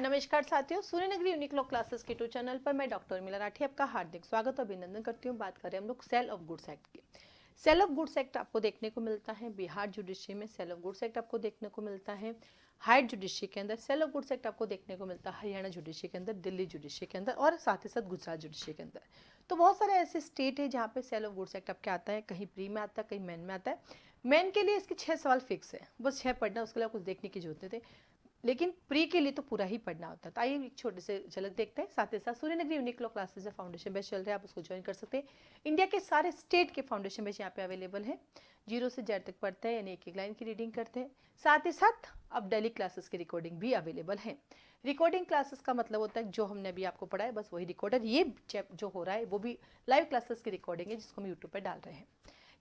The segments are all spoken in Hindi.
नमस्कार साथियों, सूर्यनगरी यूनिक लॉ क्लासेस के 2 चैनल पर मैं डॉक्टर उर्मिला राठी आपका हार्दिक स्वागत और अभिनंदन करती हूँ। बात करें हम लोग सेल ऑफ गुड्स एक्ट की। सेल ऑफ गुड्स एक्ट आपको देखने को मिलता है बिहार जुडिशरी में, सेल ऑफ गुड्स एक्ट आपको देखने को मिलता है हायर जुडिशरी के अंदर, सेल ऑफ गुड्स एक्ट आपको देखने को मिलता है हरियाणा जुडिशरी के अंदर, दिल्ली जुडिशरी के अंदर और साथ ही साथ गुजरात जुडिशरी के अंदर। तो बहुत सारे ऐसे स्टेट है जहाँ पे सेल ऑफ गुड्स एक्ट आपके आता है, कहीं प्री में आता है, कहीं मेन में आता है। मेन के लिए इसके 6 सवाल फिक्स है, बस 6 पढ़ना, उसके लिए कुछ देखने की जरूरत नहीं थी। लेकिन प्री के लिए तो पूरा ही पढ़ना होता है। तो आइए एक छोटे से झलक देखते हैं। साथ ही साथ Suryanagari unique law classes foundation batch चल रहा है, आप उसको ज्वाइन कर सकते हैं। इंडिया के सारे स्टेट के फाउंडेशन बैच यहाँ पे अवेलेबल है। 0 से Z तक पढ़ते हैं, यानी एक एक लाइन की रीडिंग करते हैं। साथ ही साथ अब डेली क्लासेस की रिकॉर्डिंग भी अवेलेबल है। रिकॉर्डिंग क्लासेस का मतलब होता है जो हमने अभी आपको पढ़ा है बस वही रिकॉर्डर, ये जो हो रहा है वो भी लाइव क्लासेस की रिकॉर्डिंग है जिसको हम यूट्यूब पर डाल रहे हैं।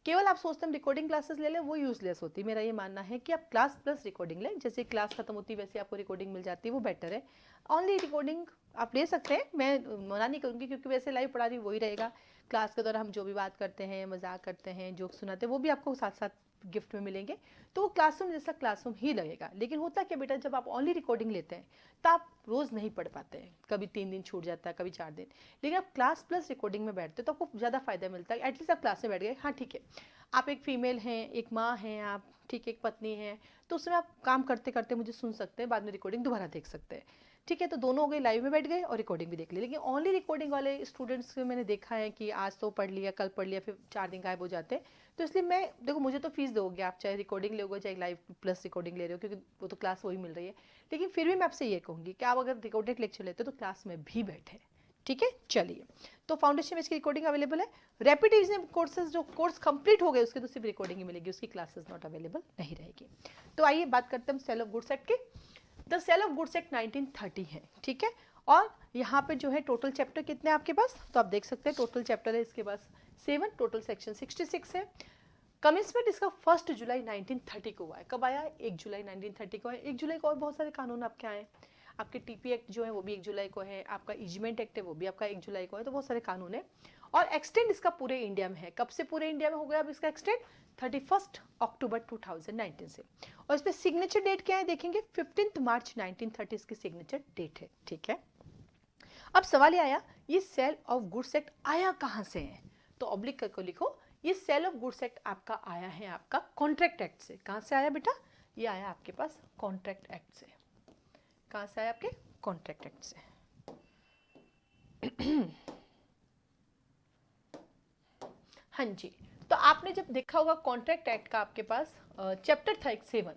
केवल आप सोचते हैं रिकॉर्डिंग क्लासेस ले लें, वो यूजलेस होती है। मेरा ये मानना है कि आप क्लास प्लस रिकॉर्डिंग लें, जैसे क्लास खत्म होती है वैसे आपको रिकॉर्डिंग मिल जाती है, वो बेटर है। ऑनली रिकॉर्डिंग आप ले सकते हैं, मैं मना नहीं करूँगी, क्योंकि वैसे लाइव पढ़ा रही वही रहेगा। क्लास के दौरान हम जो भी बात करते हैं, मजाक करते हैं, जोक सुनाते हैं, वो भी आपको साथ साथ गिफ्ट में मिलेंगे। तो वो क्लासरूम जैसा क्लासरूम ही लगेगा। लेकिन होता क्या बेटा, जब आप ऑनली रिकॉर्डिंग लेते हैं तो आप रोज़ नहीं पढ़ पाते हैं, कभी 3 दिन छूट जाता है, कभी 4 दिन। लेकिन आप क्लास प्लस रिकॉर्डिंग में बैठते हो तो आपको ज़्यादा फायदा मिलता है। एटलीस्ट आप क्लास में बैठ गए, हाँ ठीक है, आप एक फीमेल हैं, एक माँ हैं आप, ठीक है, एक पत्नी है, तो उसमें आप काम करते करते मुझे सुन सकते हैं, बाद में रिकॉर्डिंग दोबारा देख सकते हैं। ठीक है, तो दोनों हो गए, लाइव में बैठ गए और रिकॉर्डिंग भी देख ली। लेकिन ओनली रिकॉर्डिंग वाले स्टूडेंट्स को मैंने देखा है कि आज तो पढ़ लिया, कल पढ़ लिया, फिर 4 दिन गायब हो जाते हैं। तो इसलिए मैं, देखो मुझे तो फीस दोगे आप, चाहे रिकॉर्डिंग लोगे चाहे लाइव प्लस रिकॉर्डिंग ले रहे हो, क्योंकि वो तो क्लास वही मिल रही है। लेकिन फिर भी मैं आपसे ये कहूँगी कि आप अगर रिकॉर्डेड लेक्चर लेते हो तो क्लास में भी बैठे। ठीक है, चलिए। तो फाउंडेशन में इसकी रिकॉर्डिंग अवेलेबल है। रैपिड रिवीजन कोर्सेज जो कोर्स कंप्लीट हो गए उसके तो सिर्फ रिकॉर्डिंग ही मिलेगी, उसकी क्लासेस नॉट अवेलेबल नहीं रहेगी। तो आइए बात करते हैं सेल ऑफ गुड्स एक्ट की। The sale of goods act 1930 है, ठीक है। और यहाँ पे जो है टोटल चैप्टर कितने हैं आपके पास, तो आप देख सकते हैं टोटल चैप्टर है इसके पास 7, टोटल सेक्शन 66 है। कमिसमेंट इसका 1 जुलाई 1930 को हुआ है। कब आया? 1 जुलाई 1930 को है। 1 जुलाई को और बहुत सारे कानून आपके आए। आपके टीपी एक्ट जो है वो भी 1 जुलाई को है, आपका इजमेंट एक्ट है वो भी आपका 1 जुलाई को है। तो बहुत सारे कानून है। और एक्सटेंड इसका पूरे इंडिया में है। कब से पूरे इंडिया में हो गया अब इसका एक्सटेंड? 31 अक्टूबर 2019 से। और इस पर सिग्नेचर डेट क्या है देखेंगे, 15 मार्च 1930 इसकी सिग्नेचर डेट है। ठीक है, अब सवाल ये आया, ये सेल ऑफ गुड्स एक्ट आया कहाँ से है? तो ऑब्लिक करके लिखो, ये सेल ऑफ गुड्स एक्ट आपका आया है आपका कॉन्ट्रैक्ट एक्ट से। कहाँ से आया बेटा? ये आया आपके पास कॉन्ट्रैक्ट एक्ट से। कहाँ से आया? आपके कॉन्ट्रैक्ट एक्ट से। हाँ जी, तो आपने जब देखा होगा कॉन्ट्रैक्ट एक्ट का आपके पास चैप्टर था एक 7,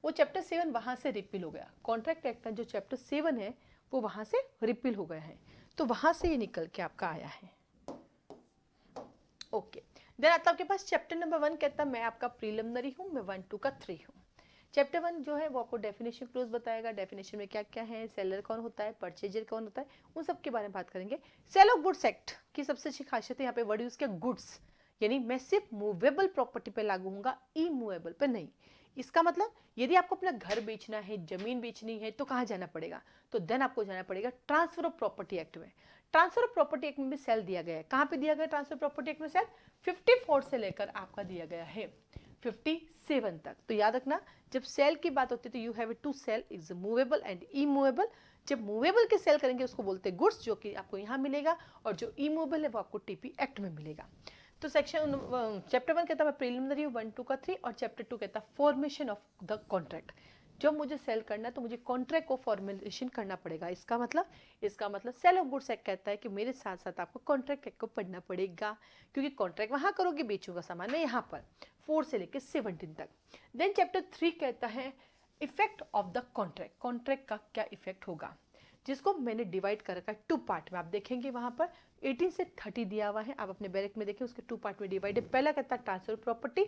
वो चैप्टर 7 वहाँ से रिपील हो गया। कॉन्ट्रैक्ट एक्ट का जो चैप्टर 7 है वो वहाँ से रिपील हो गया है, तो वहाँ से ये निकल के आपका आया है। ओके, देन आता आपके पास चैप्टर नंबर 1 कहता है मैं आपका प्रीलिमिनरी हूँ, मैं 1, 2 का 3 हूँ। चैप्टर 1 जो है वो आपको डेफिनेशन क्लोज बताएगा, डेफिनेशन में क्या क्या है, सेलर कौन होता है, परचेजर कौन होता है, उन सब के बारे में बात करेंगे। सेल ऑफ गुड्स एक्ट की सबसे अच्छी खासियत है यहाँ पे वर्ड यूज किया गुड्स, यानी मैं सिर्फ मूवेबल प्रॉपर्टी पे लागू होऊंगा, इमूवेबल पे नहीं। इसका मतलब यदि आपको अपना घर बेचना है, जमीन बेचनी है, तो कहाँ जाना पड़ेगा? तो देन आपको जाना पड़ेगा ट्रांसफर ऑफ प्रॉपर्टी एक्ट में। ट्रांसफर ऑफ प्रॉपर्टी एक्ट में भी सेल दिया गया है। कहाँ पे दिया गया ट्रांसफर प्रॉपर्टी एक्ट में सेल? 54 से लेकर आपका दिया गया है 57 तक। तो याद रखना, जब सेल की बात होती है तो you have to sale is movable and immovable. जब मूवेबल के सेल करेंगे उसको बोलते हैं गुड्स, जो कि आपको यहाँ मिलेगा, और जो इमूवेबल है वो आपको टीपी एक्ट में मिलेगा। तो सेक्शन चैप्टर 1 कहता है मैं प्रीलिमिनरी 1, 2 का 3, और चैप्टर 2 कहता है फॉर्मेशन ऑफ द कॉन्ट्रैक्ट। जब मुझे सेल करना है तो मुझे कॉन्ट्रैक्ट को फॉर्मुलेशन करना पड़ेगा। इसका मतलब सेल ऑफ गुड्स एक्ट कहता है कि मेरे साथ साथ आपको कॉन्ट्रैक्ट एक्ट को पढ़ना पड़ेगा, क्योंकि कॉन्ट्रैक्ट वहां करोगे, बेचूंगा सामान मैं यहाँ पर 4 से लेकर 17 तक। देन चैप्टर 3 कहता है effect of the contract, contract का क्या इफेक्ट होगा, जिसको मैंने डिवाइड कर रखा है 2 पार्ट में। आप देखेंगे वहां पर 18 से 30 दिया हुआ है, आप अपने बैरक में देखें, उसके 2 पार्ट में डिवाइड है। पहला कहता है transfer property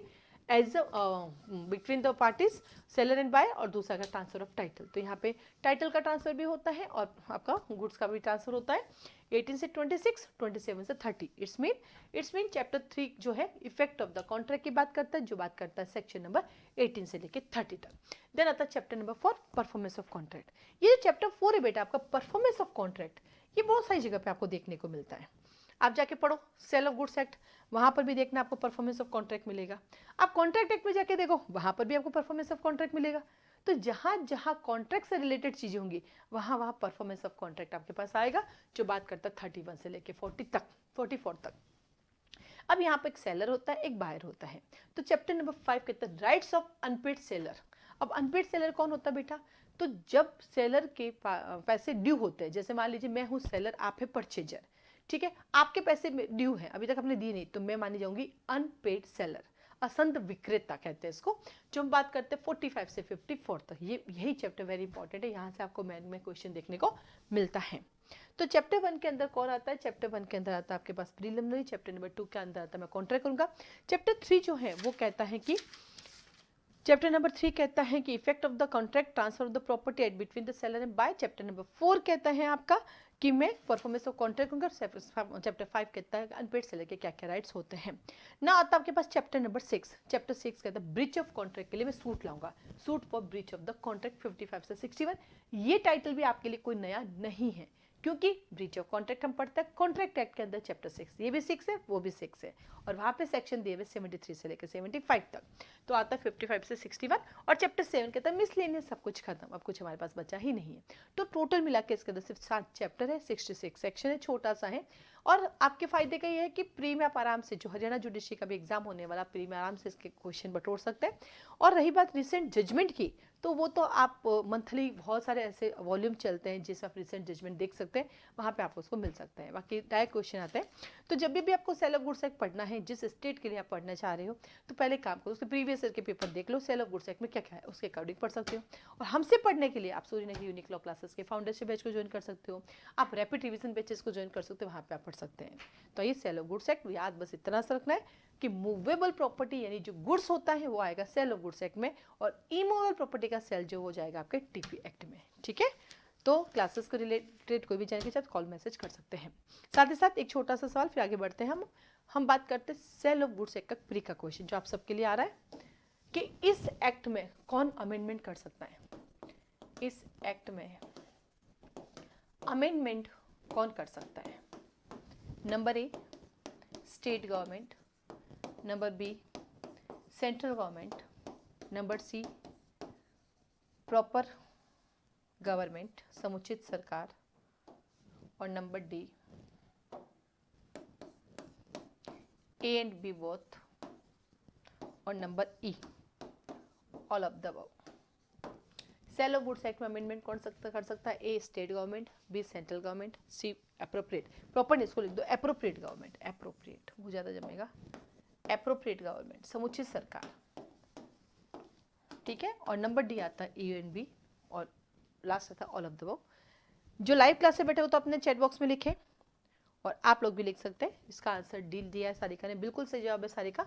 as between the parties seller and buyer, और दूसरा का ट्रांसफर ऑफ टाइटल। तो यहाँ पे टाइटल का ट्रांसफर भी होता है और आपका गुड्स का भी ट्रांसफर होता है। 18 से 26, 27 से 30। इट्स मीन चैप्टर 3 जो है इफेक्ट ऑफ द कॉन्ट्रैक्ट की बात करता है, जो बात करता है सेक्शन नंबर 18 से लेकर 30 तक। देन आता है chapter number 4 performance of contract. ये जो चैप्टर 4 है बेटा आपका परफॉर्मेंस ऑफ कॉन्ट्रैक्ट, ये बहुत सारी जगह पे आपको देखने को मिलता है। आप जाके पढ़ो सेल ऑफ गुड्स एक्ट, वहां पर भी देखना आपको परफॉर्मेंस ऑफ कॉन्ट्रैक्ट मिलेगा। आप कॉन्ट्रैक्ट एक्ट में जाके देखो, वहां पर भी आपको परफॉर्मेंस ऑफ कॉन्ट्रैक्ट मिलेगा। तो जहाँ जहाँ कॉन्ट्रैक्ट से रिलेटेड चीज़ें होंगी वहाँ वहाँ परफॉर्मेंस ऑफ कॉन्ट्रैक्ट आपके पास आएगा, जो बात करता है 31 से लेके 40 तक, 44 तक। अब यहाँ पे एक सेलर होता है, एक बायर होता है। तो चैप्टर नंबर 5 कहता है राइट्स ऑफ अनपेड सेलर। अब अनपेड सेलर कौन होता है बेटा? तो जब सेलर के पैसे ड्यू होते हैं, जैसे मान लीजिए मैं हूँ सेलर, आप है परचेजर, ठीक है, आपके पैसे ड्यू हैं, अभी तक आपने दिए नहीं, तो मैं मानी जाऊंगी अनपेड सेलर, असंत विक्रेता कहते हैं इसको। जो हम बात करते हैं 45 से 54 तक, ये यही चैप्टर वेरी इंपॉर्टेंट है, यहाँ से आपको मैन में क्वेश्चन देखने को मिलता है। तो चैप्टर 1 के अंदर कौन आता है? चैप्टर 1 के अंदर आता है आपके पास प्रीलिमिनरी। चैप्टर नंबर 2 के अंदर आता है मैं कॉन्ट्रैक्ट करूंगा। चैप्टर 3 जो है वो कहता है कि चैप्टर नंबर 3 कहता है कि effect of the contract, transfer of the property at between the seller and buy. Chapter number 4 कहता है आपका कि मैं परफॉर्मेंस ऑफ कॉन्ट्रैक्ट करूंगा। चैप्टर 5 कहता है अनपेड सेलर के क्या क्या राइट्स होते हैं ना। आता आपके पास चैप्टर नंबर 6। चैप्टर 6 कहता है ब्रीच ऑफ कॉन्ट्रैक्ट के लिए मैं सूट लाऊंगा, suit for breach of the contract 55 से 61। ये टाइटल भी आपके लिए कोई नया नहीं है, क्योंकि ब्रीच ऑफ कॉन्ट्रैक्ट हम पढ़ते हैं कॉन्ट्रैक्ट एक्ट के अंदर चैप्टर 6, ये भी 6 है वो भी 6 है, और वहाँ पे सेक्शन दिए हुए 73 से लेकर 75 तक। तो आता है 55 से 61। और चैप्टर 7 कहता है मिसलेनियस, सब कुछ खत्म, अब कुछ हमारे पास बचा ही नहीं है। तो टोटल मिला के इसके अंदर सिर्फ 7 चैप्टर है, 66 सेक्शन है, छोटा सा है। और आपके फायदे का ये है कि प्री में आप आराम से, जो हरियाणा जुडिशरी का भी एग्जाम होने वाला, प्री में आराम से इसके क्वेश्चन बटोर सकते हैं। और रही बात रिसेंट जजमेंट की, तो वो तो आप मंथली बहुत सारे ऐसे वॉल्यूम चलते हैं जिसमें आप रिसेंट जजमेंट देख सकते हैं, वहाँ पे आपको उसको मिल सकता है। बाकी डायरेक्ट क्वेश्चन आते हैं। तो जब भी आपको सेल ऑफ गुड्स एक्ट पढ़ना है, जिस स्टेट के लिए आप पढ़ना चाह रहे हो, तो पहले काम करो, उसके प्रीवियस ईयर के पेपर देख लो, सेल ऑफ गुड्स एक्ट में क्या क्या है उसके अकॉर्डिंग पढ़ सकते हो। और हमसे पढ़ने के लिए आप सूर्यनगरी यूनिक लॉ क्लासेस के फाउंडेशन बैच को ज्वाइन कर सकते हो, आप रैपिड रिविजन बैचेस को ज्वाइन कर सकते हो, वहाँ पे आप पढ़ सकते हैं। तो ये सेल ऑफ गुड्स एक्ट याद बस इतना सा रखना है कि मूवेबल प्रॉपर्टी यानी जो गुड्स होता है वो आएगा सेल ऑफ गुड्स एक्ट में, और इमूवेबल प्रॉपर्टी का सेल जो हो जाएगा आपके टीपी एक्ट में। ठीक है, तो क्लासेस को रिलेटेड कोई भी जानकारी चाहे कॉल मैसेज कर सकते हैं। साथ ही साथ एक छोटा सा सवाल, फिर आगे बढ़ते हैं हम बात करते हैं सेल ऑफ गुड्स एक्ट का प्री का क्वेश्चन जो आप सबके लिए आ रहा है कि इस एक्ट में कौन अमेंडमेंट कर सकता है। इस एक्ट में अमेंडमेंट कौन कर सकता है? Number A state government, number B central government, number C proper government समुचित सरकार, और number D A and B both, और number E all of the above. Sale of goods act में अमेंडमेंट कौन कर सकता है? A state government, B central government, C appropriate, proper इसको लिख दो एप्रोप्रिएट गवर्नमेंट, एप्रोप्रिएट वो ज़्यादा जमेगा, एप्रोप्रिएट गवर्नमेंट समुचित सरकार, ठीक है। और नंबर डी आता है ए एंड बी, और लास्ट आता है ऑल ऑफ द अबव। जो लाइव क्लास से बैठे हो तो अपने चैट बॉक्स में लिखें, और आप लोग भी लिख सकते हैं। इसका आंसर डी दिया है सारिका ने, बिल्कुल सही जवाब है सारिका,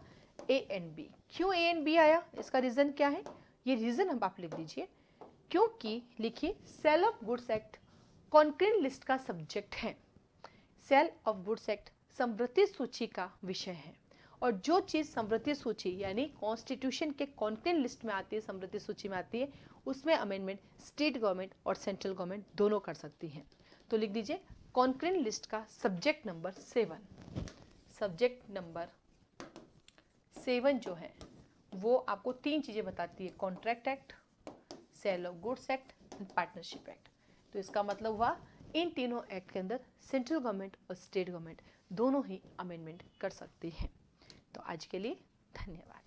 ए एंड बी। क्यों ए एंड बी आया, इसका रीजन क्या है? ये रीजन हम आप लिख दीजिए, क्योंकि लिखिए sale of goods act concrete list का सब्जेक्ट है। सेल ऑफ गुड्स एक्ट समवर्ती सूची का विषय है, और जो चीज़ समवर्ती सूची यानी कॉन्स्टिट्यूशन के कॉन्क्रीट लिस्ट में आती है, समवर्ती सूची में आती है, उसमें अमेंडमेंट स्टेट गवर्नमेंट और सेंट्रल गवर्नमेंट दोनों कर सकती हैं। तो लिख दीजिए कॉन्क्रीट लिस्ट का सब्जेक्ट नंबर 7, सब्जेक्ट नंबर 7 जो है वो आपको 3 चीज़ें बताती है, contract act, sale of goods act and partnership act. तो इसका मतलब हुआ इन तीनों एक्ट के अंदर सेंट्रल गवर्नमेंट और स्टेट गवर्नमेंट दोनों ही अमेंडमेंट कर सकती हैं। तो आज के लिए धन्यवाद।